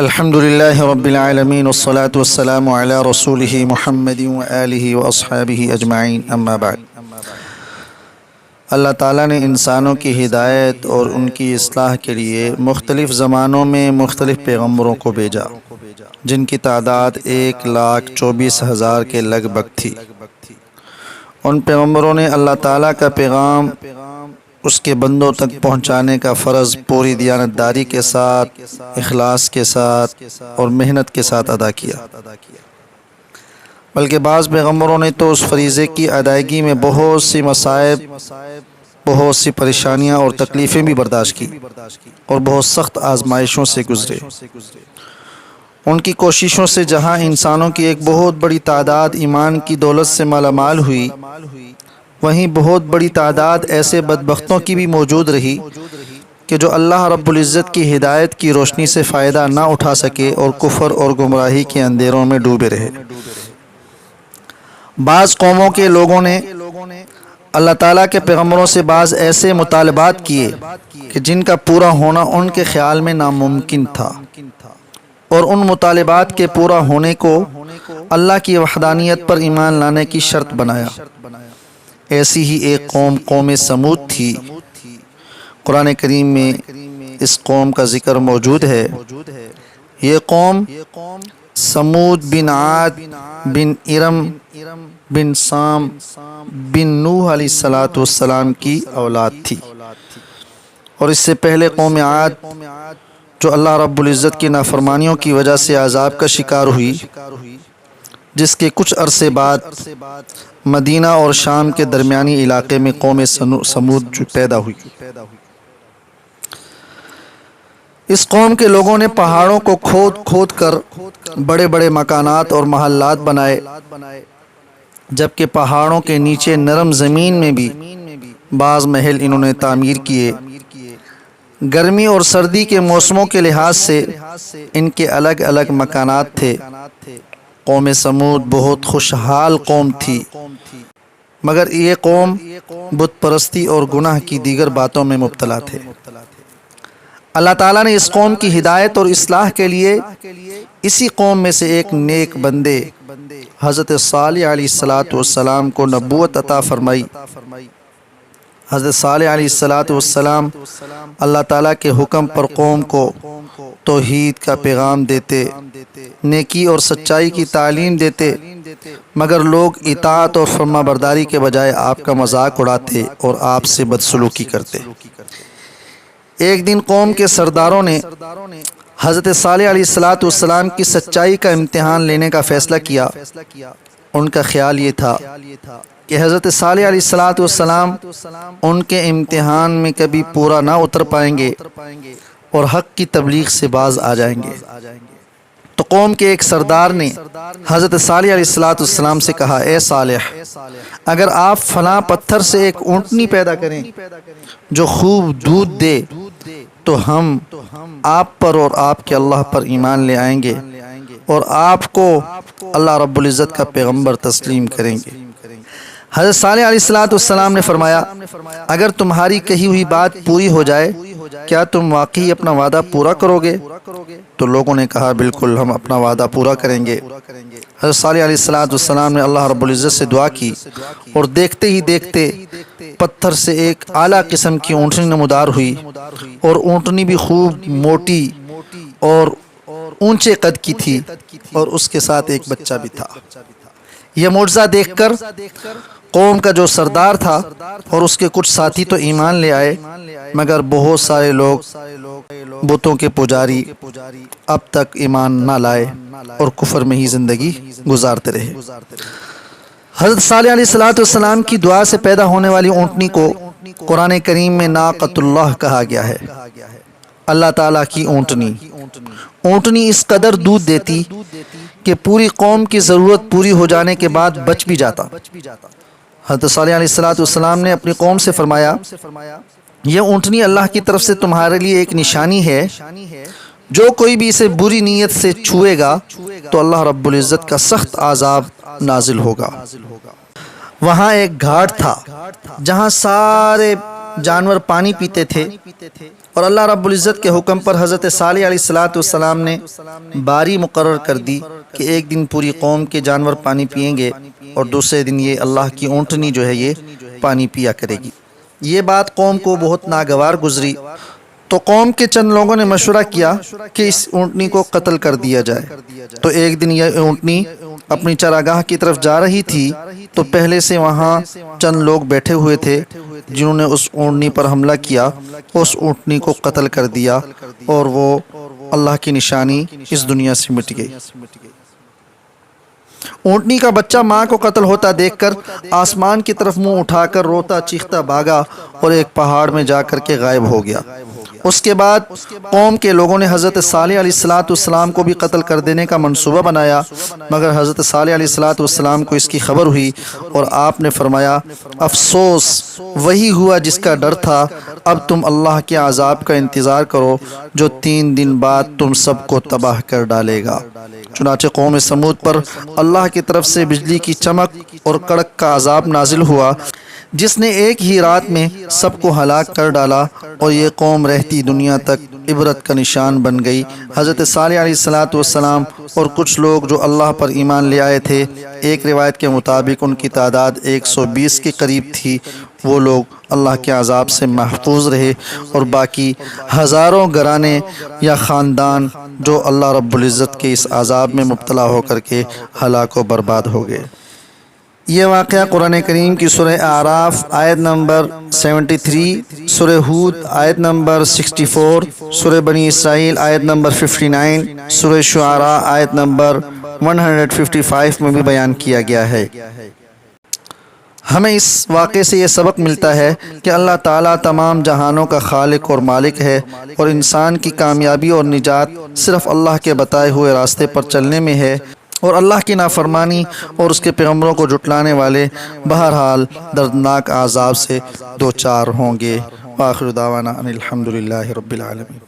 الحمد لله رب العالمين والصلاة والسلام على رسوله محمد وآله وأصحابه أجمعين اما بعد۔ اللہ تعالیٰ نے انسانوں کی ہدایت اور ان کی اصلاح کے لیے مختلف زمانوں میں مختلف پیغمبروں کو بھیجا، جن کی تعداد 1,24,000 کے لگ بھگ تھی۔ ان پیغمبروں نے اللہ تعالیٰ کا پیغام اس کے بندوں تک پہنچانے کا فرض پوری دیانتداری کے ساتھ، اخلاص کے ساتھ اور محنت کے ساتھ ادا کیا، بلکہ بعض پیغمبروں نے تو اس فریضے کی ادائیگی میں بہت سی مصائب، بہت سی پریشانیاں اور تکلیفیں بھی برداشت کی اور بہت سخت آزمائشوں سے گزرے۔ ان کی کوششوں سے جہاں انسانوں کی ایک بہت بڑی تعداد ایمان کی دولت سے مالا مال ہوئی، وہیں بہت بڑی تعداد ایسے بدبختوں کی بھی موجود رہی کہ جو اللہ رب العزت کی ہدایت کی روشنی سے فائدہ نہ اٹھا سکے اور کفر اور گمراہی کے اندھیروں میں ڈوبے رہے۔ بعض قوموں کے لوگوں نے اللہ تعالیٰ کے پیغمبروں سے بعض ایسے مطالبات کیے کہ جن کا پورا ہونا ان کے خیال میں ناممکن تھا، اور ان مطالبات کے پورا ہونے کو اللہ کی وحدانیت پر ایمان لانے کی شرط بنایا۔ ایسی ہی ایک قوم سمود تھی۔ قرآن کریم میں اس قوم کا ذکر موجود ہے۔ یہ قوم سمود بن عاد بن ارم بن سام بن نوح علیہ السلام کی اولاد تھی، اور اس سے پہلے قوم عاد جو اللہ رب العزت کی نافرمانیوں کی وجہ سے عذاب کا شکار ہوئی، جس کے کچھ عرصے بعد مدینہ اور شام کے درمیانی علاقے میں قوم سمود پیدا ہوئی۔ اس قوم کے لوگوں نے پہاڑوں کو کھود کر بڑے بڑے مکانات اور محلات بنائے، جبکہ پہاڑوں کے نیچے نرم زمین میں بھی بعض محل انہوں نے تعمیر کیے۔ گرمی اور سردی کے موسموں کے لحاظ سے ان کے الگ الگ مکانات تھے۔ قوم سمود بہت خوشحال قوم تھی، مگر یہ قوم بت پرستی اور گناہ کی دیگر باتوں میں مبتلا تھے۔ اللہ تعالیٰ نے اس قوم کی ہدایت اور اصلاح کے لیے اسی قوم میں سے ایک نیک بندے حضرت صالح علیہ السلام کو نبوت عطا فرمائی۔ حضرت صالح علیہ السلام اللہ تعالیٰ کے حکم پر قوم کو توحید کا پیغام دیتے، نیکی اور سچائی کی تعلیم دیتے، مگر لوگ اطاعت اور فرما برداری کے بجائے آپ کا مذاق اڑاتے اور آپ سے بدسلوکی کرتے۔ ایک دن قوم کے سرداروں نے حضرت صالح علیہ السلام کی سچائی کا امتحان لینے کا فیصلہ کیا۔ ان کا خیال یہ تھا کہ حضرت صالح علیہ السلام ان کے امتحان میں کبھی پورا نہ اتر پائیں گے اور حق کی تبلیغ سے باز آ جائیں گے۔ تو قوم کے ایک سردار نے حضرت صالح علیہ السلام سے کہا، اے صالح، اگر آپ فلاں پتھر سے ایک اونٹنی پیدا کریں جو خوب دودھ دے تو ہم آپ پر اور آپ کے اللہ پر ایمان لے آئیں گے اور آپ کو اللہ رب العزت کا پیغمبر تسلیم کریں گے۔ حضرت صالح علیہ السلام نے فرمایا، اگر تمہاری کہی ہوئی بات پوری ہو جائے کیا تم واقعی اپنا وعدہ پورا کرو گے؟ تو لوگوں نے کہا، بالکل ہم اپنا وعدہ پورا کریں گے۔ حضرت صالح علیہ السلام نے اللہ رب العزت سے دعا کی، اور دیکھتے ہی دیکھتے پتھر سے ایک اعلیٰ قسم کی اونٹنی نمودار ہوئی، اور اونٹنی بھی خوب موٹی اور اونچے قد کی تھی، اور اس کے ساتھ ایک بچہ بھی تھا۔ یہ معجزہ دیکھ کر قوم کا جو سردار تھا اور اس کے کچھ ساتھی تو ایمان لے آئے، مگر بہت سارے لوگ بتوں کے پجاری اب تک ایمان نہ لائے اور کفر میں ہی زندگی گزارتے رہے۔ حضرت صالح علیہ السلام کی دعا سے پیدا ہونے والی اونٹنی کو قرآن کریم میں ناقۃ اللہ کہا گیا ہے، اللہ تعالیٰ کی اونٹنی۔ اونٹنی اس قدر دودھ دیتی کہ پوری قوم کی ضرورت پوری ہو جانے کے بعد بچ بھی جاتا۔ حضرت صالح علیہ السلام نے اپنی قوم سے فرمایا، یہ اونٹنی اللہ کی طرف سے تمہارے لیے ایک نشانی ہے، جو کوئی بھی اسے بری نیت سے چھوئے گا تو اللہ رب العزت کا سخت عذاب نازل ہوگا۔ وہاں ایک گھاٹ تھا جہاں سارے جانور پانی پیتے تھے، اور اللہ رب العزت کے حکم پر حضرت صالح علیہ السلام نے باری مقرر کر دی کہ ایک دن پوری قوم کے جانور پانی پئیں گے اور دوسرے دن یہ اللہ کی اونٹنی جو ہے یہ پانی پیا کرے گی۔ یہ بات قوم کو بہت ناگوار گزری، تو قوم کے چند لوگوں نے مشورہ کیا کہ اس اونٹنی کو قتل کر دیا جائے۔ تو ایک دن یہ اونٹنی اپنی چراگاہ کی طرف جا رہی تھی تو پہلے سے وہاں چند لوگ بیٹھے ہوئے تھے جنہوں نے اس اونٹنی پر حملہ کیا، اس اونٹنی کو قتل کر دیا اور وہ اللہ کی نشانی اس دنیا سے مٹ گئی۔ اونٹنی کا بچہ ماں کو قتل ہوتا دیکھ کر آسمان کی طرف منہ اٹھا کر روتا چیختا بھاگا اور ایک پہاڑ میں جا کر کے غائب ہو گیا۔ اس کے بعد قوم کے لوگوں نے حضرت صالح علیہ السلام کو بھی قتل کر دینے کا منصوبہ بنایا، مگر حضرت صالح علیہ السلام کو اس کی خبر ہوئی اور آپ نے فرمایا، افسوس وہی ہوا جس کا ڈر تھا، اب تم اللہ کے عذاب کا انتظار کرو جو 3 دن بعد تم سب کو تباہ کر ڈالے گا۔ چنانچہ قوم سمود پر اللہ کی طرف سے بجلی کی چمک اور کڑک کا عذاب نازل ہوا جس نے ایک ہی رات میں سب کو ہلاک کر ڈالا، اور یہ قوم رہتی دنیا تک عبرت کا نشان بن گئی۔ حضرت صالح علیہ السلام اور کچھ لوگ جو اللہ پر ایمان لے آئے تھے، ایک روایت کے مطابق ان کی تعداد 120 کے قریب تھی، وہ لوگ اللہ کے عذاب سے محفوظ رہے، اور باقی ہزاروں گھرانے یا خاندان جو اللہ رب العزت کے اس عذاب میں مبتلا ہو کر کے ہلاک و برباد ہو گئے۔ یہ واقعہ قرآن کریم کی سورہ اعراف آیت نمبر 73، سورہ ہود آیت نمبر 64، سورہ بنی اسرائیل آیت نمبر 59، سورہ شعراء آیت نمبر 155 میں بھی بیان کیا گیا ہے۔ ہمیں اس واقعے سے یہ سبق ملتا ہے کہ اللہ تعالیٰ تمام جہانوں کا خالق اور مالک ہے، اور انسان کی کامیابی اور نجات صرف اللہ کے بتائے ہوئے راستے پر چلنے میں ہے، اور اللہ کی نافرمانی اور اس کے پیغمبروں کو جھٹلانے والے بہرحال دردناک عذاب سے دوچار ہوں گے۔ وآخر دعوانا ان الحمد للہ رب العالمین۔